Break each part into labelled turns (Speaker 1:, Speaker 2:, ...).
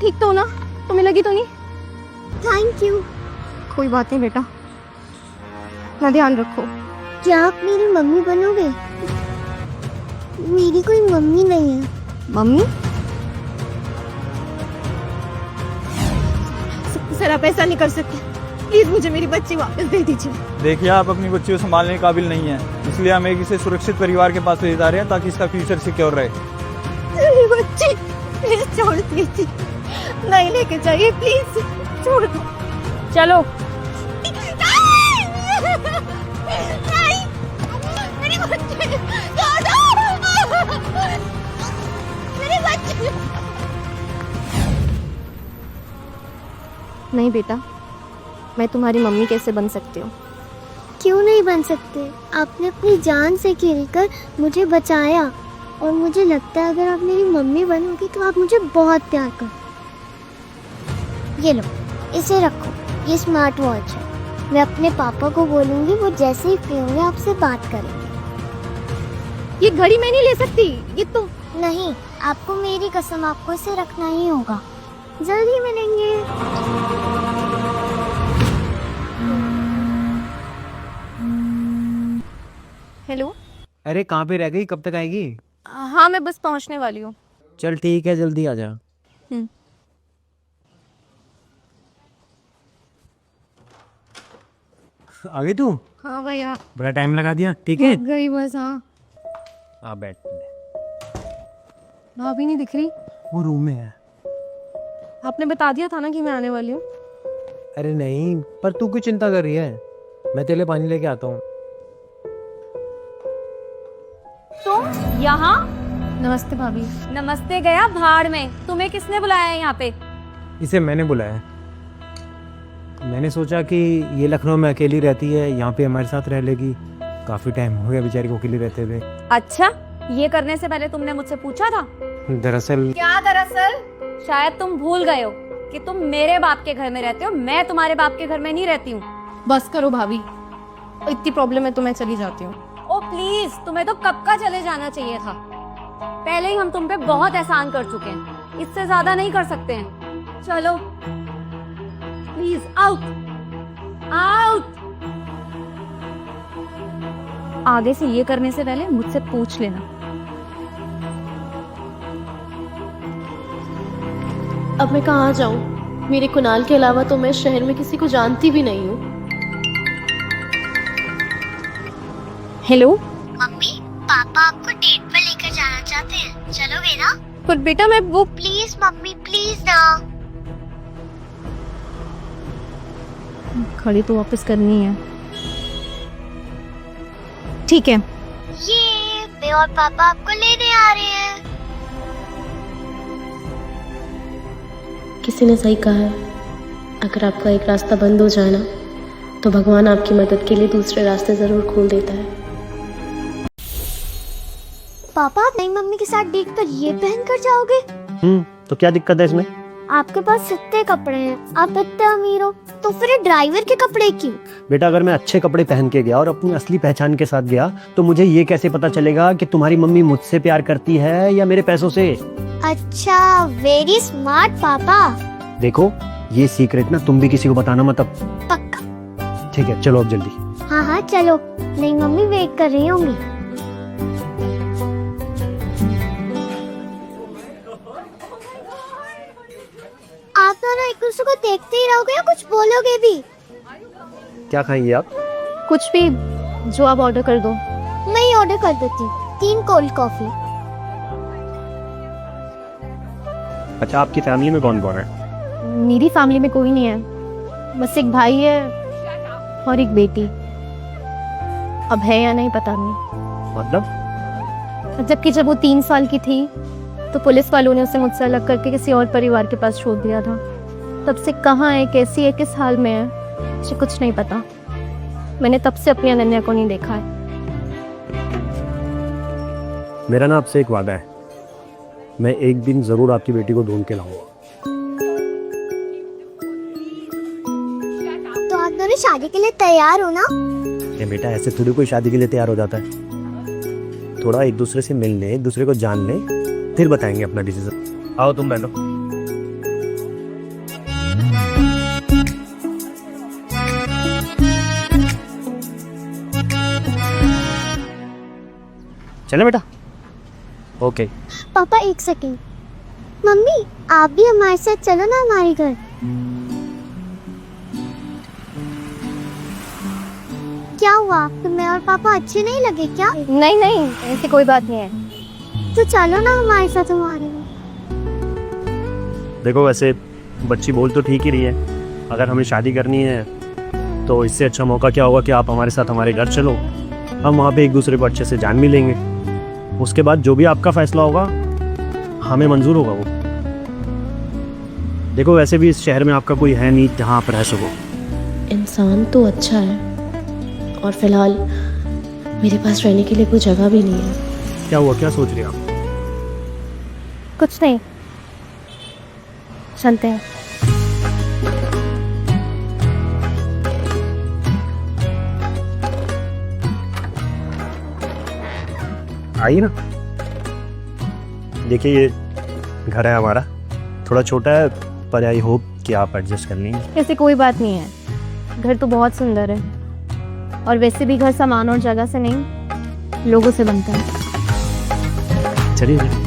Speaker 1: ठीक तो हो ना? तुम्हें लगी तो नहीं?
Speaker 2: Thank you.
Speaker 1: कोई बात नहीं बेटा, ना ध्यान रखो।
Speaker 2: क्या आप मेरी मम्मी बनोगे? मेरी कोई मम्मी नहीं है।
Speaker 1: मम्मी? सर आप ऐसा नहीं कर सकते, प्लीज मुझे मेरी बच्ची वापस दे दीजिए।
Speaker 3: देखिए, आप अपनी बच्ची को संभालने के काबिल नहीं है, इसलिए हम एक इसे सुरक्षित परिवार के पास ले जा रहे हैं ताकि इसका फ्यूचर सिक्योर रहे।
Speaker 1: मेरी बच्ची प्लीज छोड़ दीजिए, नहीं लेके जाइए प्लीज, छोड़ दो। चलो। नहीं, मेरी बच्ची, मेरी बच्ची। नहीं बेटा, मैं तुम्हारी मम्मी कैसे बन सकती हूँ?
Speaker 2: क्यों नहीं बन सकते? आपने अपनी जान से खेलकर मुझे बचाया और मुझे लगता है अगर आप मेरी मम्मी बनोगी तो आप मुझे बहुत प्यार कर। ये लो, इसे रखो, ये स्मार्ट वॉच है। मैं अपने पापा को बोलूँगी, वो जैसे ही फ्री होंगे आपसे बात करेंगे।
Speaker 1: ये घड़ी मैं नहीं ले सकती, ये तो।
Speaker 2: नहीं, आपको मेरी कसम, आपको इसे रखना ही होगा। जल्दी मिलेंगे।
Speaker 1: हेलो।
Speaker 4: अरे कहाँ पे रह गई, कब तक आएगी?
Speaker 1: हाँ मैं बस पहुँचने वाली हूँ।
Speaker 4: चल ठीक है, जल्दी आ जा। आ गई तू?
Speaker 1: हाँ भैया।
Speaker 4: बड़ा टाइम लगा दिया। ठीक है,
Speaker 1: गई बस। हाँ
Speaker 4: आ बैठ।
Speaker 1: भाभी नहीं दिख रही।
Speaker 4: वो रूम में है।
Speaker 1: आपने बता दिया था ना कि मैं आने वाली हूँ।
Speaker 4: अरे नहीं, पर तू क्यों चिंता कर रही है? मैं तेरे लिए पानी लेके आता हूँ।
Speaker 5: तो यहाँ?
Speaker 1: नमस्ते भाभी।
Speaker 5: नमस्ते गया भाड़ में, तुम्हें किसने बुलाया है यहाँ पे?
Speaker 4: इसे मैंने बुलाया। मैंने सोचा कि ये लखनऊ में अकेली रहती है, यहाँ पे हमारे साथ रह लेगी। काफी टाइम हो गया बेचारी को अकेली रहते हुए।
Speaker 5: अच्छा, ये करने से पहले तुमने मुझसे पूछा था?
Speaker 4: दरअसल
Speaker 5: क्या दरअसल? शायद तुम भूल गए हो कि तुम मेरे बाप के घर में रहते हो, मैं तुम्हारे बाप के घर में नहीं रहती हूँ।
Speaker 1: बस करो भाभी, इतनी प्रॉब्लम है तो मैं चली जाती हूँ।
Speaker 5: ओ प्लीज, तुम्हें तो कब का चले जाना चाहिए था। पहले ही हम तुम पे बहुत एहसान कर चुके हैं, इससे ज्यादा नहीं कर सकते हैं। चलो प्लीज, आउट आउट। आगे से ये करने से पहले मुझसे पूछ लेना।
Speaker 6: अब मैं कहाँ जाऊँ? मेरे कुणाल के अलावा तो मैं शहर में किसी को जानती भी नहीं हूँ।
Speaker 1: हेलो
Speaker 2: मम्मी, पापा आपको डेट पर लेकर जाना चाहते हैं, चलोगे ना?
Speaker 1: पर बेटा मैं वो।
Speaker 2: प्लीज मम्मी, प्लीज ना।
Speaker 1: खड़ी तो वापस करनी है। ठीक है।
Speaker 2: ये मैं और पापा आपको लेने आ रहे हैं।
Speaker 6: किसी ने सही कहा है, अगर आपका एक रास्ता बंद हो जाए ना, तो भगवान आपकी मदद के लिए दूसरे रास्ते जरूर खोल देता है।
Speaker 2: पापा, आप नई मम्मी के साथ डेट पर ये पहन कर जाओगे?
Speaker 4: तो क्या दिक्कत है इसमें?
Speaker 2: आपके पास इतने कपड़े हैं, आप इतने अमीर हो, तो फिर ये ड्राइवर के कपड़े क्यों?
Speaker 7: बेटा, अगर मैं अच्छे कपड़े पहन के गया और अपनी असली पहचान के साथ गया तो मुझे ये कैसे पता चलेगा कि तुम्हारी मम्मी मुझसे प्यार करती है या मेरे पैसों से?
Speaker 2: अच्छा, वेरी स्मार्ट पापा।
Speaker 7: देखो, ये सीक्रेट ना तुम भी किसी को बताना मत अब।
Speaker 2: पक्का।
Speaker 7: ठीक है, चलो अब जल्दी।
Speaker 2: हाँ हाँ चलो, नई मम्मी वेट कर रही होंगी। आप दोनों एक दूसरे को देखते ही रहोगे या कुछ बोलोगे भी?
Speaker 7: क्या खाएंगे आप?
Speaker 1: कुछ भी जो आप ऑर्डर कर दो।
Speaker 2: मैं ही ऑर्डर कर देती हूँ, 3 कोल्ड कॉफी।
Speaker 7: अच्छा, आपकी फैमिली में कौन कौन है?
Speaker 1: मेरी फैमिली में कोई नहीं है, बस एक भाई है और एक बेटी। अब है या नहीं पता नहीं।
Speaker 7: मतलब?
Speaker 1: जबकि जब वो 3 साल की थी तो पुलिस वालों ने उसे मुझसे अलग करके किसी और परिवार के पास छोड़ दिया था। तब से कहाँ है, कैसी है, किस हाल में है, मुझे कुछ नहीं पता। मैंने तब से अपनी अनन्या को नहीं देखा है।
Speaker 7: मेरा ना आपसे एक वादा है, मैं एक दिन जरूर आपकी बेटी को ढूंढ के लाऊंगा।
Speaker 2: तो आप दोनों शादी के लिए तैयार हो ना?
Speaker 7: ये बेटा, ऐसे थोड़ी कोई शादी के लिए तैयार हो जाता है। थोड़ा एक दूसरे से मिलने, एक दूसरे को जान ले, फिर बताएंगे अपना डिसीजन। आओ तुम बैठो। चले बेटा? ओके।
Speaker 2: पापा एक सेकेंड। मम्मी आप भी हमारे साथ चलो ना हमारे घर। क्या हुआ, आपको मैं और पापा अच्छे नहीं लगे क्या?
Speaker 1: नहीं नहीं, ऐसी कोई बात नहीं है।
Speaker 2: तो चलो ना हमारे साथ हमारे घर।
Speaker 7: देखो वैसे बच्ची बोल तो ठीक ही रही है, अगर हमें शादी करनी है तो इससे अच्छा मौका क्या होगा कि आप हमारे साथ हमारे घर चलो, हम वहाँ पे एक दूसरे को अच्छे से जान भी लेंगे। उसके बाद जो भी आपका फैसला होगा हमें मंजूर होगा वो। देखो वैसे भी इस शहर में आपका कोई है नहीं जहाँ आप रह सको।
Speaker 6: इंसान तो अच्छा है और फिलहाल मेरे पास रहने के लिए कोई जगह भी नहीं है।
Speaker 7: क्या हुआ, क्या सोच रहे हैं आप?
Speaker 1: कुछ नहीं, चलते हैं।
Speaker 7: आइए ना। देखिए ये घर है हमारा, थोड़ा छोटा है पर आई होप कि आप एडजस्ट कर लेंगे।
Speaker 1: ऐसी कोई बात नहीं है, घर तो बहुत सुंदर है। और वैसे भी घर सामान और जगह से नहीं, लोगों से बनता है।
Speaker 7: चलिए चलिए।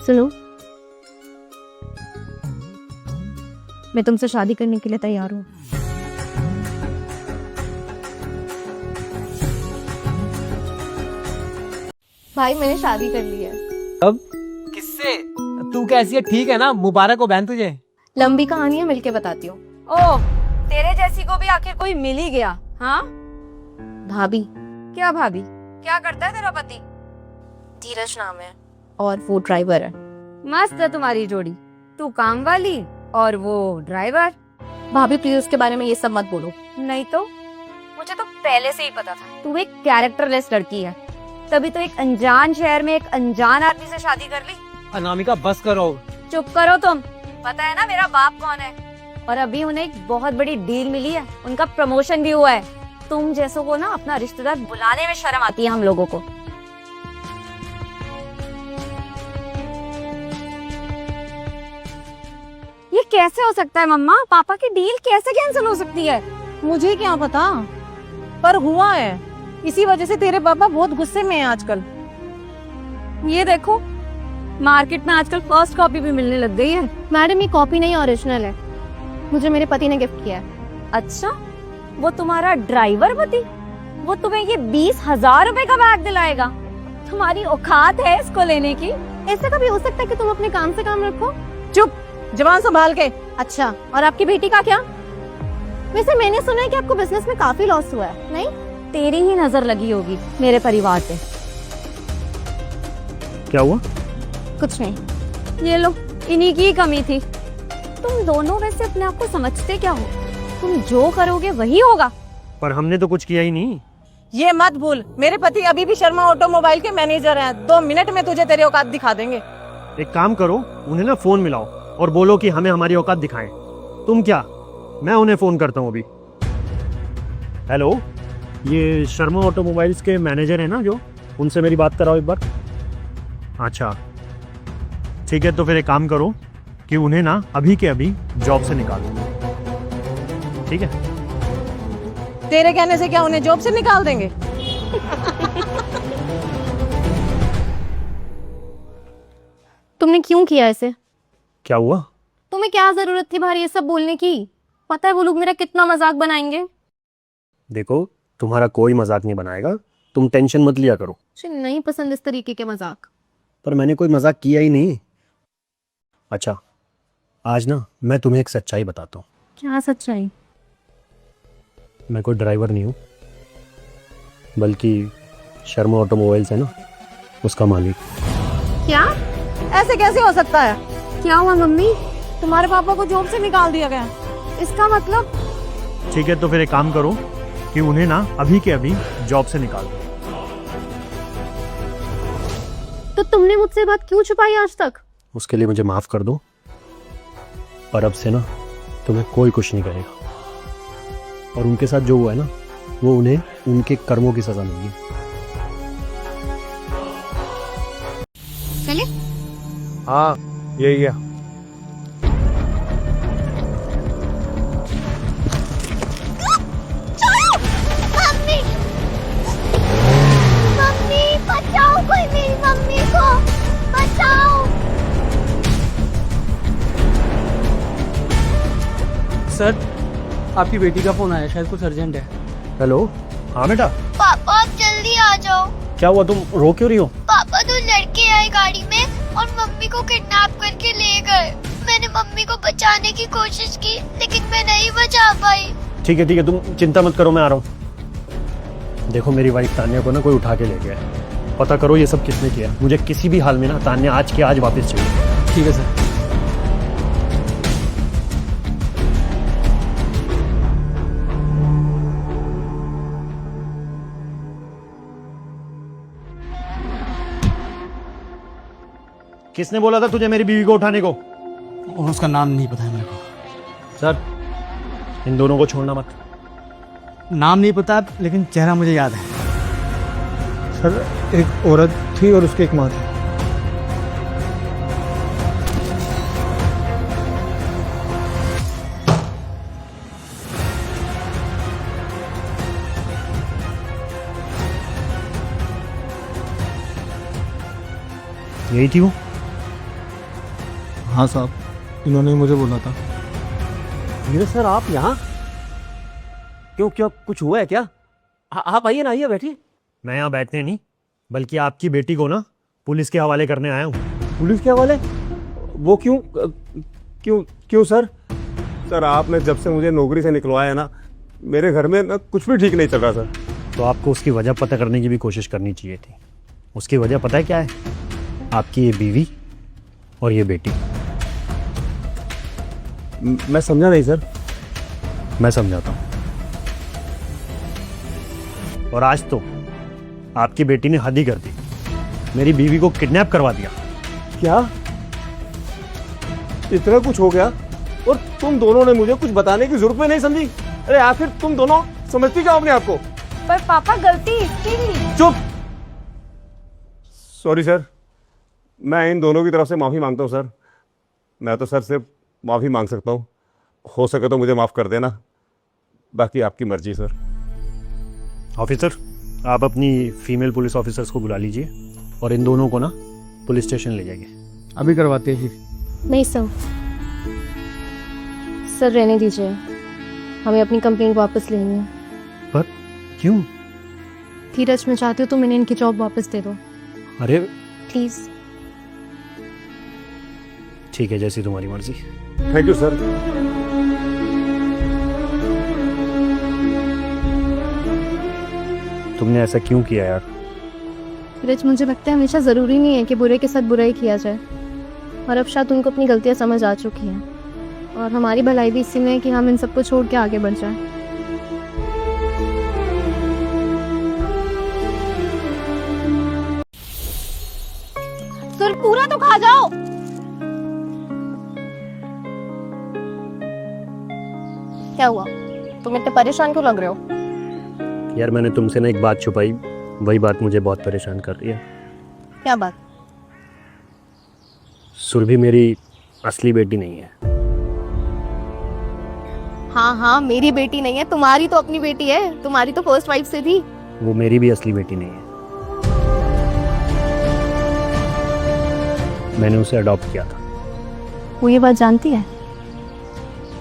Speaker 1: सुनो, मैं तुमसे शादी करने के लिए तैयार हूँ। भाई मैंने शादी कर ली है।
Speaker 4: अब किससे? तू कैसी है? ठीक है ना? मुबारक हो बहन तुझे।
Speaker 1: लंबी कहानी है, मिलके बताती हूँ।
Speaker 5: ओ, तेरे जैसी को भी आखिर कोई मिल ही गया। हाँ,
Speaker 1: भाभी,
Speaker 5: क्या भाभी? क्या करता है तेरा पति?
Speaker 1: धीरज नाम है और वो ड्राइवर है।
Speaker 5: मस्त है तुम्हारी जोड़ी, तू काम वाली और वो ड्राइवर।
Speaker 1: भाभी प्लीज उसके बारे में ये सब मत बोलो।
Speaker 5: नहीं तो मुझे तो पहले से ही पता था तू एक कैरेक्टरलेस लड़की है, तभी तो एक अनजान शहर में एक अनजान आदमी से शादी कर ली।
Speaker 4: अनामिका बस करो।
Speaker 5: चुप करो तुम। पता है ना मेरा बाप कौन है? और अभी उन्हें एक बहुत बड़ी डील मिली है, उनका प्रमोशन भी हुआ है। तुम जैसों को ना अपना रिश्तेदार बुलाने में शर्म आती है हम लोगों को। ये कैसे हो सकता है मम्मा? पापा की डील कैसे कैंसिल हो सकती है?
Speaker 8: मुझे क्या पता, पर हुआ है। इसी वजह से तेरे पापा बहुत गुस्से में हैं आजकल।
Speaker 5: ये देखो, मार्केट में आजकल फर्स्ट कॉपी भी मिलने लग गई है।
Speaker 1: मैडम ये कॉपी नहीं ओरिजिनल है, मुझे मेरे पति ने गिफ्ट किया है।
Speaker 5: अच्छा, वो तुम्हारा ड्राइवर पति? वो तुम्हें ये 20,000 रुपए का बैग दिलाएगा? तुम्हारी औकात है इसको लेने की?
Speaker 1: ऐसा कभी हो सकता है कि तुम अपने काम से काम रखो?
Speaker 8: चुप, जवान संभाल के।
Speaker 1: अच्छा, और आपकी बेटी का क्या? वैसे मैंने सुना है कि आपको बिजनेस में काफी लॉस हुआ है, नहीं?
Speaker 5: तेरी ही नजर लगी होगी मेरे परिवार पे।
Speaker 7: क्या हुआ?
Speaker 1: कुछ नहीं।
Speaker 5: ये लो, इन्हीं की कमी थी। तुम दोनों वैसे अपने आप को समझते क्या हो? तुम जो करोगे वही होगा।
Speaker 7: पर हमने तो कुछ किया ही नहीं।
Speaker 8: ये मत भूल, मेरे पति अभी भी शर्मा ऑटोमोबाइल के मैनेजर हैं। 2 मिनट में तुझे तेरे औकात दिखा देंगे।
Speaker 7: एक काम करो, उन्हें ना फोन मिलाओ और बोलो कि हमें हमारी औकात दिखाएं। तुम क्या, मैं उन्हें फोन करता हूँ अभी। हेलो, ये शर्मा ऑटोमोबाइल्स के मैनेजर हैं ना जो, उनसे मेरी बात कराओ एक बार। अच्छा ठीक है, तो फिर एक काम करो कि उन्हें ना अभी के अभी जॉब से निकालो, ठीक है?
Speaker 8: तेरे कहने से क्या उन्हें जॉब से निकाल देंगे?
Speaker 1: तुमने क्यों किया ऐसे?
Speaker 7: क्या हुआ?
Speaker 1: तुम्हें क्या जरूरत थी बाहर ये सब बोलने की? पता है वो लोग मेरा कितना मजाक बनाएंगे।
Speaker 7: देखो, तुम्हारा कोई मजाक नहीं बनाएगा, तुम टेंशन मत लिया करो।
Speaker 1: मुझे नहीं पसंद इस तरीके के मजाक।
Speaker 7: पर मैंने कोई मजाक किया ही नहीं। अच्छा आज ना मैं तुम्हें एक सच्चाई बताता हूँ।
Speaker 1: क्या सच्चाई?
Speaker 7: मैं कोई ड्राइवर नहीं हूँ, बल्कि शर्मा ऑटोमोबाइल्स है ना, उसका मालिक।
Speaker 5: क्या?
Speaker 8: ऐसे कैसे हो सकता है?
Speaker 5: क्या हुआ मम्मी? तुम्हारे पापा को जॉब से निकाल दिया गया? इसका मतलब?
Speaker 7: ठीक है, तो फिर एक काम करो कि उन्हें ना अभी के अभी जॉब से निकाल दो।
Speaker 1: तो तुमने मुझसे बात क्यों छुपाई आज तक?
Speaker 7: उसके लिए मुझे माफ़ कर दो, पर अब से ना तुम्हें कोई कुछ नहीं करेगा। और उनके साथ जो हुआ है ना, वो उन्हें उनके कर्मों की सज़ा मिलेगी।
Speaker 1: चले?
Speaker 4: हाँ यही है।
Speaker 2: मम्मी मम्मी बचाओ, कोई मेरी मम्मी को बचाओ।
Speaker 3: सर, आपकी बेटी का फोन आया, शायद कुछ अर्जेंट है।
Speaker 7: हेलो। हाँ बेटा,
Speaker 2: पापा आप जल्दी आ जाओ।
Speaker 7: क्या हुआ, तुम रो क्यों रही हो?
Speaker 2: पापा दो लड़के आए गाड़ी में और मम्मी को किडनैप करके ले गए। मैंने मम्मी को बचाने की कोशिश की, लेकिन मैं नहीं बचा पाई।
Speaker 7: ठीक है, तुम चिंता मत करो, मैं आ रहा हूँ। देखो, मेरी वाइफ तान्या को ना कोई उठा के ले गया है। पता करो ये सब किसने किया। मुझे किसी भी हाल में ना तान्या आज के आज वापस चाहिए।
Speaker 3: ठीक है सर।
Speaker 7: किसने बोला था तुझे मेरी बीवी को उठाने को?
Speaker 3: और उसका नाम नहीं पता है मेरे को।
Speaker 7: सर, इन दोनों को छोड़ना मत।
Speaker 3: नाम नहीं पता, लेकिन चेहरा मुझे याद है।
Speaker 4: सर, एक औरत थी और उसकी एक माँ थी।
Speaker 7: यही थी वो?
Speaker 4: हाँ साहब, इन्होंने ही मुझे बोला था।
Speaker 9: नीरज सर, आप यहाँ क्यों? क्या कुछ हुआ है क्या? आप आइए ना, आइए बैठिए।
Speaker 7: मैं यहाँ बैठने नहीं, बल्कि आपकी बेटी को ना पुलिस के हवाले करने आया हूँ।
Speaker 9: पुलिस के हवाले? वो क्यों? क्यों क्यों सर?
Speaker 10: सर, आपने जब से मुझे नौकरी से निकलवाया ना, मेरे घर में ना कुछ भी ठीक नहीं चल रहा सर।
Speaker 7: तो आपको उसकी वजह पता करने की भी कोशिश करनी चाहिए थी। उसकी वजह पता है क्या है? आपकी ये बीवी और ये बेटी।
Speaker 10: मैं समझा नहीं सर।
Speaker 7: मैं समझाता हूँ। और आज तो आपकी बेटी ने हद ही कर दी, मेरी बीवी को किडनैप करवा दिया।
Speaker 10: क्या इतना कुछ हो गया और तुम दोनों ने मुझे कुछ बताने की जरूरत में नहीं समझी? अरे आखिर तुम दोनों समझती क्या अपने आप को?
Speaker 5: पर पापा, गलती इसकी भी।
Speaker 10: चुप। सॉरी सर, मैं इन दोनों की तरफ से माफ़ी मांगता हूँ सर। मैं तो सर से माफ़ी मांग सकता हूँ, हो सके तो मुझे माफ़ कर देना, बाकी आपकी मर्जी सर।
Speaker 7: ऑफिसर, आप अपनी फीमेल पुलिस ऑफिसर्स को बुला लीजिए और इन दोनों को ना पुलिस स्टेशन ले जाइए।
Speaker 3: अभी करवाते हैं।
Speaker 1: नहीं सर, सर रहने दीजिए, हमें अपनी कंप्लेंट वापस लेनी है।
Speaker 7: पर क्यों?
Speaker 1: धीरज, मैं चाहती हूँ तुम इन्हें इनकी जॉब वापस दे दो
Speaker 7: अरे
Speaker 1: प्लीज़।
Speaker 7: ठीक है, जैसी तुम्हारी मर्जी।
Speaker 10: Thank you sir.
Speaker 7: तुमने ऐसा क्यों किया यार?
Speaker 1: धीरज, मुझे लगता है हमेशा ज़रूरी नहीं है कि बुरे के साथ बुरा ही किया जाए, और अब शायद उनको अपनी गलतियाँ समझ आ चुकी हैं, और हमारी भलाई भी इसी में है कि हम इन सबको छोड़ के आगे बढ़ जाएं।
Speaker 5: सर, पूरा तो खा जाओ।
Speaker 1: क्या हुआ? तुम इतने परेशान क्यों लग रहे हो?
Speaker 7: यार, मैंने तुमसे ना एक बात छुपाई, वही बात मुझे बहुत परेशान कर रही है।
Speaker 1: क्या बात?
Speaker 7: सुरभि मेरी असली बेटी नहीं है।
Speaker 1: हाँ हाँ, मेरी बेटी नहीं है, तुम्हारी तो अपनी बेटी है, तुम्हारी तो फर्स्ट वाइफ से थी।
Speaker 7: वो मेरी भी असली बेटी नहीं है। मैंने उसे अडॉप्ट किया था।
Speaker 1: वो ये बात जानती है?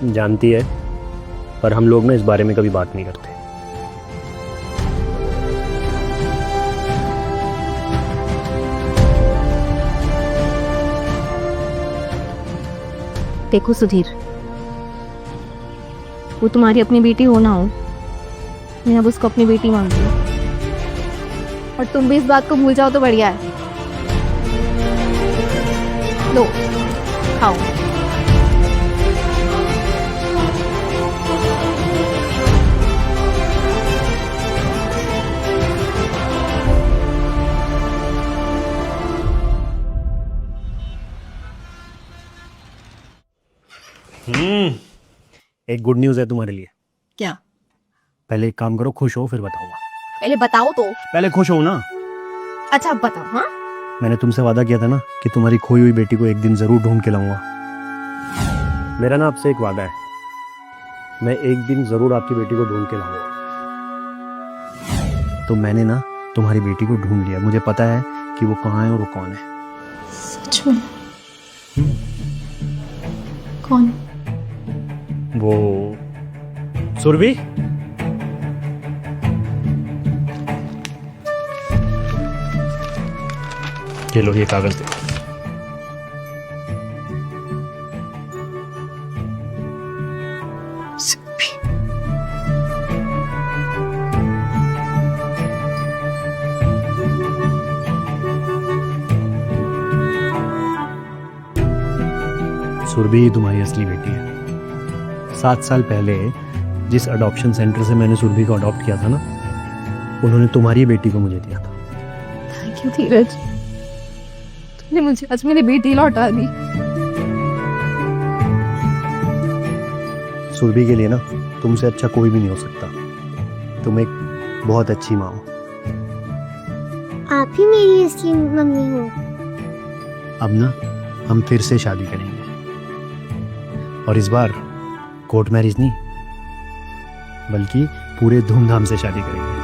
Speaker 7: जानती है, पर हम लोग ना इस बारे में कभी बात नहीं करते।
Speaker 1: देखो सुधीर, वो तुम्हारी अपनी बेटी हो ना हो, मैं अब उसको अपनी बेटी मानती हूँ। और तुम भी इस बात को भूल जाओ तो बढ़िया है। लो खाओ।
Speaker 7: एक गुड न्यूज़ है तुम्हारे लिए।
Speaker 5: क्या?
Speaker 7: पहले एक काम करो, खुश हो फिर बताऊंगा।
Speaker 5: पहले बताओ तो।
Speaker 7: पहले खुश हो ना।
Speaker 5: अच्छा अब बताओ। हाँ,
Speaker 7: मैंने तुमसे वादा किया था ना कि तुम्हारी खोई हुई बेटी को एक दिन जरूर ढूंढ के लाऊंगा। मेरा ना आपसे एक वादा है, मैं एक दिन जरूर आपकी बेटी को ढूंढ के लाऊंगा। तो मैंने ना तुम्हारी बेटी को ढूंढ लिया, मुझे पता है कि वो कहाँ है और वो कौन है।
Speaker 6: सच में? कौन?
Speaker 7: वो सुरभि। ये लो, ये कागज देखो। सुरभि तुम्हारी असली बेटी है। 7 साल पहले जिस अडॉप्शन सेंटर से मैंने सुरभि को अडॉप्ट किया था ना, उन्होंने तुम्हारी बेटी को मुझे दिया था।
Speaker 1: थैंक यू धीरज, तुमने मुझे आज मेरी बेटी लौटा दी।
Speaker 7: सुरभि के लिए ना तुमसे अच्छा कोई भी नहीं हो सकता। तुम एक बहुत अच्छी माँ हो।
Speaker 2: आप ही मेरी असली मम्मी हो।
Speaker 7: अब ना हम फिर से शादी करेंगे, और इस बार कोर्ट मैरिज नहीं, बल्कि पूरे धूमधाम से शादी करेंगे।